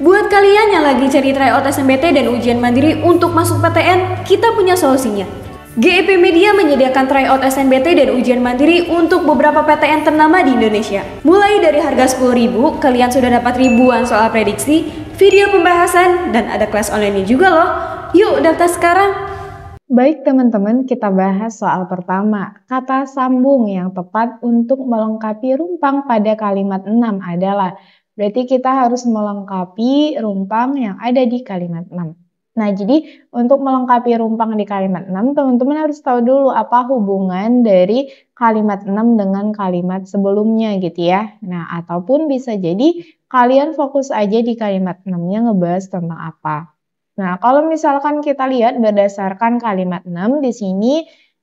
Buat kalian yang lagi cari tryout SNBT dan ujian mandiri untuk masuk PTN, kita punya solusinya. GEP Media menyediakan tryout SNBT dan ujian mandiri untuk beberapa PTN ternama di Indonesia. Mulai dari harga 10.000, kalian sudah dapat ribuan soal prediksi, video pembahasan, dan ada kelas online juga loh. Yuk daftar sekarang! Baik teman-teman, kita bahas soal pertama. Kata sambung yang tepat untuk melengkapi rumpang pada kalimat 6 adalah, berarti kita harus melengkapi rumpang yang ada di kalimat 6. Nah, jadi untuk melengkapi rumpang di kalimat 6, teman-teman harus tahu dulu apa hubungan dari kalimat 6 dengan kalimat sebelumnya gitu ya. Nah, ataupun bisa jadi kalian fokus aja di kalimat 6-nya ngebahas tentang apa. Nah, kalau misalkan kita lihat berdasarkan kalimat 6 di sini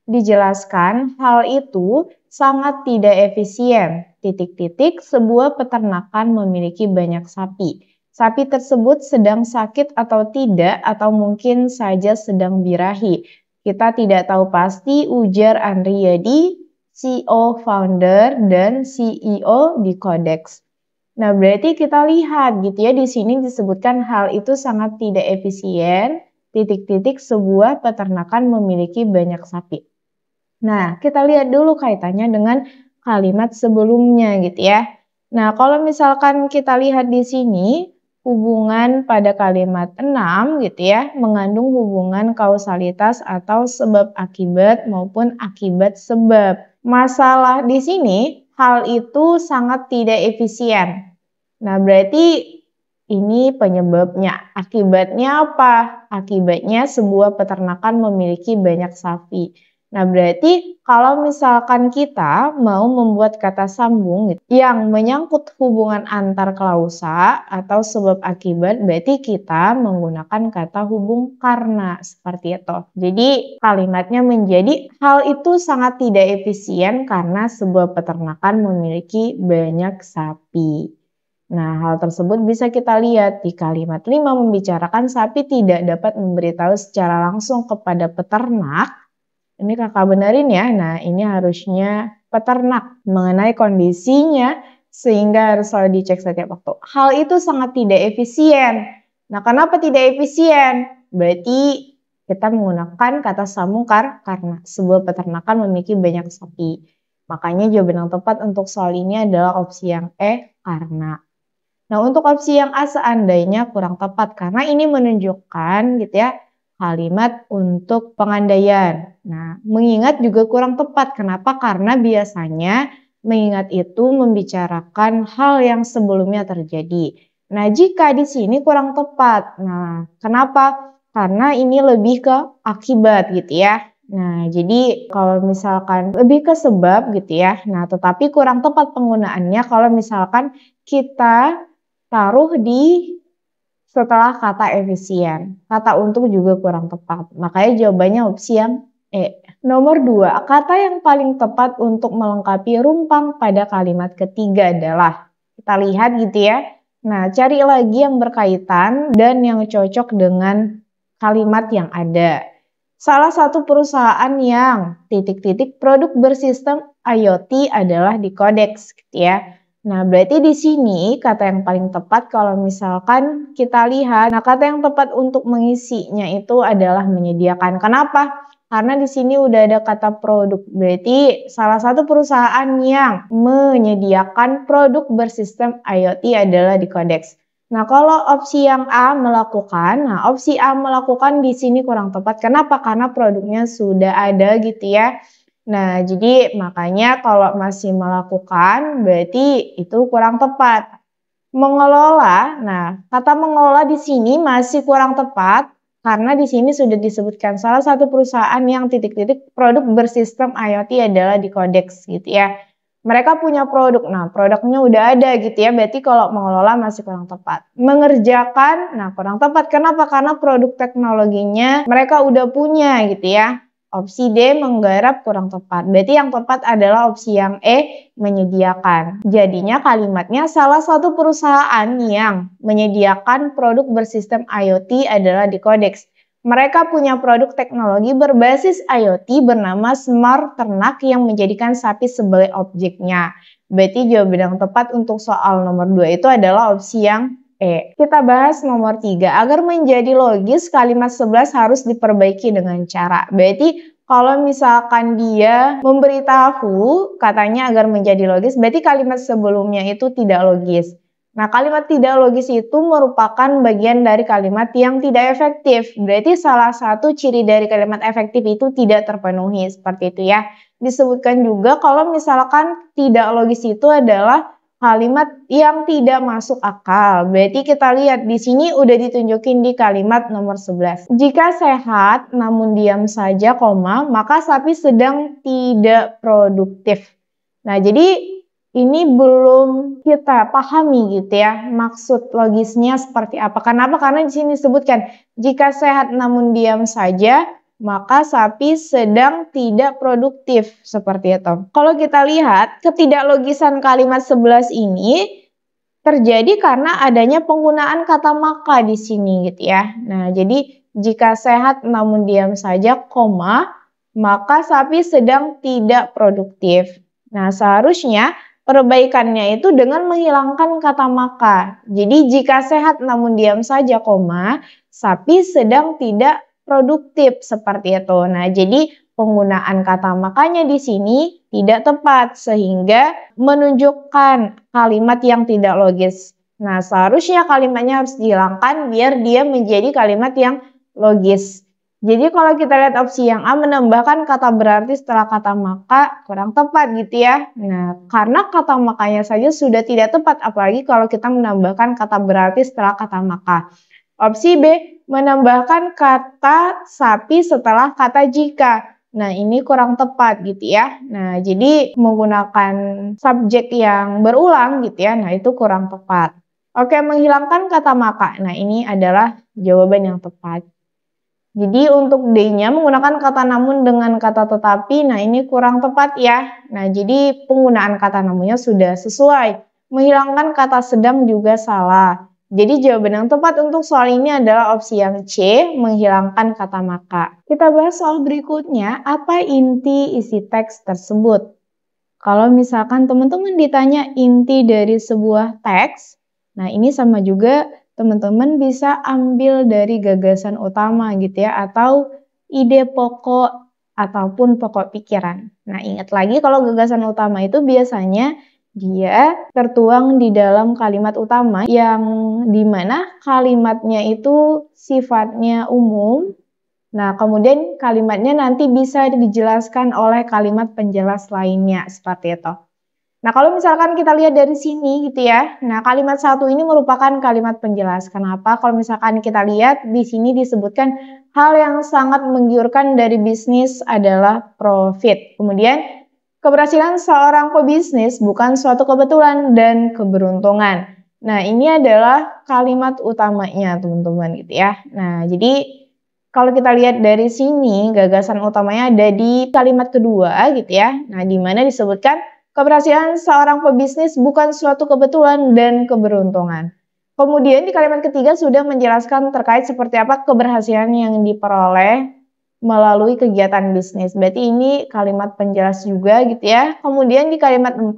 dijelaskan hal itu sangat tidak efisien. Titik-titik sebuah peternakan memiliki banyak sapi. Sapi tersebut sedang sakit atau tidak atau mungkin saja sedang birahi. Kita tidak tahu pasti, ujar Andriyadi, CEO founder dan CEO di Codex. Nah, berarti kita lihat gitu ya, di sini disebutkan hal itu sangat tidak efisien, titik-titik sebuah peternakan memiliki banyak sapi. Nah, kita lihat dulu kaitannya dengan kalimat sebelumnya gitu ya. Nah, kalau misalkan kita lihat di sini, hubungan pada kalimat 6 gitu ya, mengandung hubungan kausalitas atau sebab akibat maupun akibat sebab. Masalah di sini, hal itu sangat tidak efisien. Nah, berarti ini penyebabnya. Akibatnya apa? Akibatnya sebuah peternakan memiliki banyak sapi. Nah, berarti kalau misalkan kita mau membuat kata sambung yang menyangkut hubungan antar klausa atau sebab akibat, berarti kita menggunakan kata hubung karena, seperti itu. Jadi kalimatnya menjadi hal itu sangat tidak efisien karena sebuah peternakan memiliki banyak sapi. Nah, hal tersebut bisa kita lihat di kalimat 5 membicarakan sapi tidak dapat memberitahu secara langsung kepada peternak. Ini kakak benerin ya, nah ini harusnya peternak mengenai kondisinya sehingga harus selalu dicek setiap waktu. Hal itu sangat tidak efisien. Nah, kenapa tidak efisien? Berarti kita menggunakan kata sambung karena sebuah peternakan memiliki banyak sapi. Makanya jawaban yang tepat untuk soal ini adalah opsi yang E, karena. Nah, untuk opsi yang A seandainya kurang tepat karena ini menunjukkan gitu ya kalimat untuk pengandaian. Nah, mengingat juga kurang tepat. Kenapa? Karena biasanya mengingat itu membicarakan hal yang sebelumnya terjadi. Nah, jika di sini kurang tepat. Nah, kenapa? Karena ini lebih ke akibat gitu ya. Nah, jadi kalau misalkan lebih ke sebab gitu ya. Nah, tetapi kurang tepat penggunaannya kalau misalkan kita taruh di setelah kata efisien. Kata untuk juga kurang tepat. Makanya jawabannya opsi yang E. Nomor 2, kata yang paling tepat untuk melengkapi rumpang pada kalimat ketiga adalah, kita lihat gitu ya. Nah, cari lagi yang berkaitan dan yang cocok dengan kalimat yang ada. Salah satu perusahaan yang titik-titik produk bersistem IoT adalah di Codex gitu ya. Nah, berarti di sini kata yang paling tepat kalau misalkan kita lihat, nah kata yang tepat untuk mengisinya itu adalah menyediakan. Kenapa? Karena di sini udah ada kata produk. Berarti salah satu perusahaan yang menyediakan produk bersistem IoT adalah di Codex. Nah, kalau opsi yang A melakukan, nah opsi A melakukan di sini kurang tepat. Kenapa? Karena produknya sudah ada gitu ya. Nah, jadi makanya kalau masih melakukan berarti itu kurang tepat. Mengelola, nah kata mengelola di sini masih kurang tepat karena di sini sudah disebutkan salah satu perusahaan yang titik-titik produk bersistem IoT adalah di Codex gitu ya. Mereka punya produk, nah produknya udah ada gitu ya, berarti kalau mengelola masih kurang tepat. Mengerjakan, nah kurang tepat. Kenapa? Karena produk teknologinya mereka udah punya gitu ya. Opsi D menggarap kurang tepat. Berarti yang tepat adalah opsi yang E menyediakan. Jadinya kalimatnya salah satu perusahaan yang menyediakan produk bersistem IoT adalah di Codex. Mereka punya produk teknologi berbasis IoT bernama Smart Ternak yang menjadikan sapi sebagai objeknya. Berarti jawaban yang tepat untuk soal nomor 2 itu adalah opsi yang E. Kita bahas nomor 3. Agar menjadi logis, kalimat 11 harus diperbaiki dengan cara. Berarti kalau misalkan dia memberitahu katanya agar menjadi logis, berarti kalimat sebelumnya itu tidak logis. Nah, kalimat tidak logis itu merupakan bagian dari kalimat yang tidak efektif. Berarti salah satu ciri dari kalimat efektif itu tidak terpenuhi, seperti itu ya. Disebutkan juga kalau misalkan tidak logis itu adalah kalimat yang tidak masuk akal. Berarti kita lihat di sini udah ditunjukin di kalimat nomor 11. Jika sehat namun diam saja, koma, maka sapi sedang tidak produktif. Nah, jadi ini belum kita pahami gitu ya, maksud logisnya seperti apa. Kenapa? Karena di sini disebutkan jika sehat namun diam saja, maka sapi sedang tidak produktif, seperti itu. Kalau kita lihat ketidaklogisan kalimat 11 ini terjadi karena adanya penggunaan kata maka di sini gitu ya. Nah, jadi jika sehat namun diam saja, koma, maka sapi sedang tidak produktif. Nah, seharusnya perbaikannya itu dengan menghilangkan kata maka. Jadi jika sehat namun diam saja, koma, sapi sedang tidak produktif, seperti itu. Nah, jadi penggunaan kata makanya di sini tidak tepat sehingga menunjukkan kalimat yang tidak logis. Nah, seharusnya kalimatnya harus dihilangkan biar dia menjadi kalimat yang logis. Jadi kalau kita lihat opsi yang A, menambahkan kata berarti setelah kata maka, kurang tepat gitu ya. Nah, karena kata makanya saja sudah tidak tepat, apalagi kalau kita menambahkan kata berarti setelah kata maka. Opsi B, menambahkan kata sapi setelah kata jika. Nah, ini kurang tepat gitu ya. Nah, jadi menggunakan subjek yang berulang gitu ya. Nah, itu kurang tepat. Oke, menghilangkan kata maka. Nah, ini adalah jawaban yang tepat. Jadi untuk D-nya menggunakan kata namun dengan kata tetapi, nah ini kurang tepat ya. Nah, jadi penggunaan kata namunnya sudah sesuai. Menghilangkan kata sedang juga salah. Jadi jawaban yang tepat untuk soal ini adalah opsi yang C, menghilangkan kata maka. Kita bahas soal berikutnya, apa inti isi teks tersebut? Kalau misalkan teman-teman ditanya inti dari sebuah teks, nah ini sama juga teman-teman bisa ambil dari gagasan utama gitu ya, atau ide pokok ataupun pokok pikiran. Nah, ingat lagi kalau gagasan utama itu biasanya dia tertuang di dalam kalimat utama yang dimana kalimatnya itu sifatnya umum. Nah, kemudian kalimatnya nanti bisa dijelaskan oleh kalimat penjelas lainnya, seperti itu. Nah, kalau misalkan kita lihat dari sini gitu ya, nah kalimat satu ini merupakan kalimat penjelas. Kenapa? Kalau misalkan kita lihat di sini disebutkan hal yang sangat menggiurkan dari bisnis adalah profit. Kemudian, keberhasilan seorang pebisnis bukan suatu kebetulan dan keberuntungan. Nah, ini adalah kalimat utamanya teman-teman gitu ya. Nah, jadi kalau kita lihat dari sini, gagasan utamanya ada di kalimat kedua gitu ya. Nah, di mana disebutkan keberhasilan seorang pebisnis bukan suatu kebetulan dan keberuntungan. Kemudian di kalimat ketiga sudah menjelaskan terkait seperti apa keberhasilan yang diperoleh melalui kegiatan bisnis. Berarti ini kalimat penjelas juga gitu ya. Kemudian di kalimat 4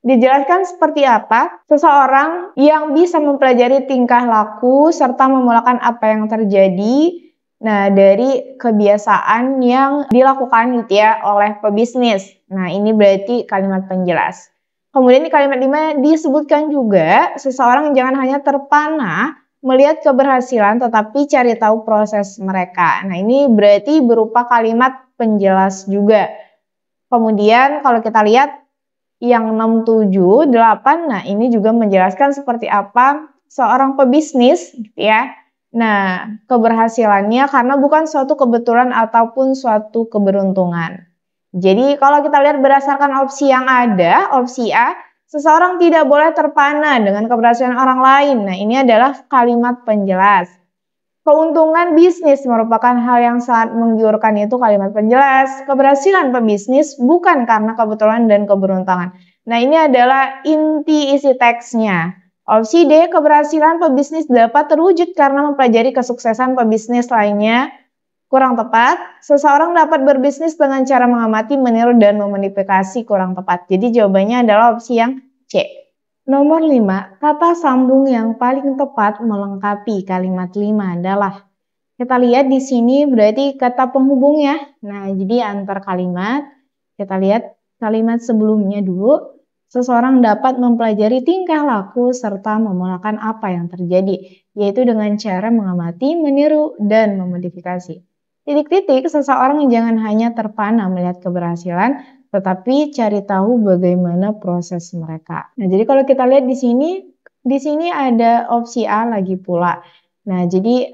dijelaskan seperti apa seseorang yang bisa mempelajari tingkah laku serta memulakan apa yang terjadi. Nah, dari kebiasaan yang dilakukan gitu ya oleh pebisnis. Nah, ini berarti kalimat penjelas. Kemudian di kalimat 5 disebutkan juga seseorang jangan hanya terpana melihat keberhasilan tetapi cari tahu proses mereka. Nah, ini berarti berupa kalimat penjelas juga. Kemudian kalau kita lihat yang 6, 7, 8, nah ini juga menjelaskan seperti apa seorang pebisnis gitu ya. Nah, keberhasilannya karena bukan suatu kebetulan ataupun suatu keberuntungan. Jadi kalau kita lihat berdasarkan opsi yang ada, opsi A, seseorang tidak boleh terpana dengan keberhasilan orang lain. Nah, ini adalah kalimat penjelas. Keuntungan bisnis merupakan hal yang sangat menggiurkan, itu kalimat penjelas. Keberhasilan pebisnis bukan karena kebetulan dan keberuntungan. Nah, ini adalah inti isi teksnya. Opsi D, keberhasilan pebisnis dapat terwujud karena mempelajari kesuksesan pebisnis lainnya. Kurang tepat, seseorang dapat berbisnis dengan cara mengamati, meniru, dan memodifikasi. Kurang tepat. Jadi jawabannya adalah opsi yang C. Nomor 5, kata sambung yang paling tepat melengkapi kalimat 5 adalah. Kita lihat di sini berarti kata penghubung ya. Nah, jadi antar kalimat, kita lihat kalimat sebelumnya dulu. Seseorang dapat mempelajari tingkah laku serta memolakan apa yang terjadi, yaitu dengan cara mengamati, meniru, dan memodifikasi. Titik-titik, seseorang jangan hanya terpana melihat keberhasilan, tetapi cari tahu bagaimana proses mereka. Nah, jadi kalau kita lihat di sini ada opsi A lagi pula. Nah, jadi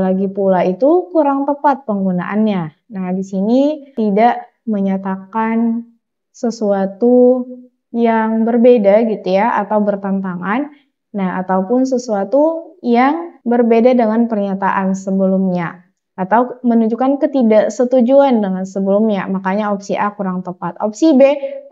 lagi pula itu kurang tepat penggunaannya. Nah, di sini tidak menyatakan sesuatu yang berbeda gitu ya, atau bertentangan. Nah, ataupun sesuatu yang berbeda dengan pernyataan sebelumnya. Atau menunjukkan ketidaksetujuan dengan sebelumnya. Makanya opsi A kurang tepat. Opsi B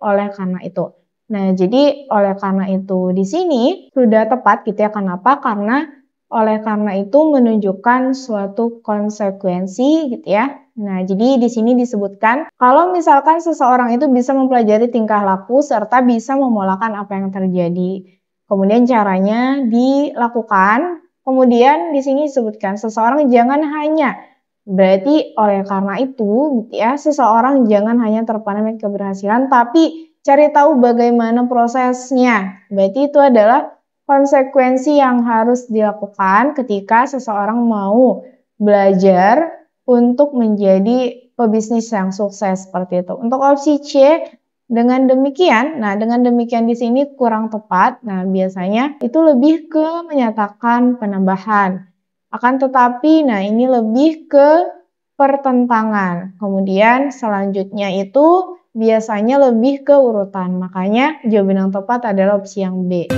oleh karena itu. Nah, jadi oleh karena itu di sini sudah tepat gitu ya. Kenapa? Karena oleh karena itu menunjukkan suatu konsekuensi gitu ya. Nah, jadi di sini disebutkan kalau misalkan seseorang itu bisa mempelajari tingkah laku serta bisa memolakan apa yang terjadi. Kemudian caranya dilakukan. Kemudian di sini disebutkan seseorang jangan hanya, berarti oleh karena itu gitu ya, seseorang jangan hanya terpana dengan keberhasilan tapi cari tahu bagaimana prosesnya. Berarti itu adalah konsekuensi yang harus dilakukan ketika seseorang mau belajar untuk menjadi pebisnis yang sukses seperti itu. Untuk opsi C, dengan demikian di sini kurang tepat. Nah, biasanya itu lebih ke menyatakan penambahan. Akan tetapi, nah ini lebih ke pertentangan. Kemudian selanjutnya itu biasanya lebih ke urutan. Makanya jawaban yang tepat adalah opsi yang B.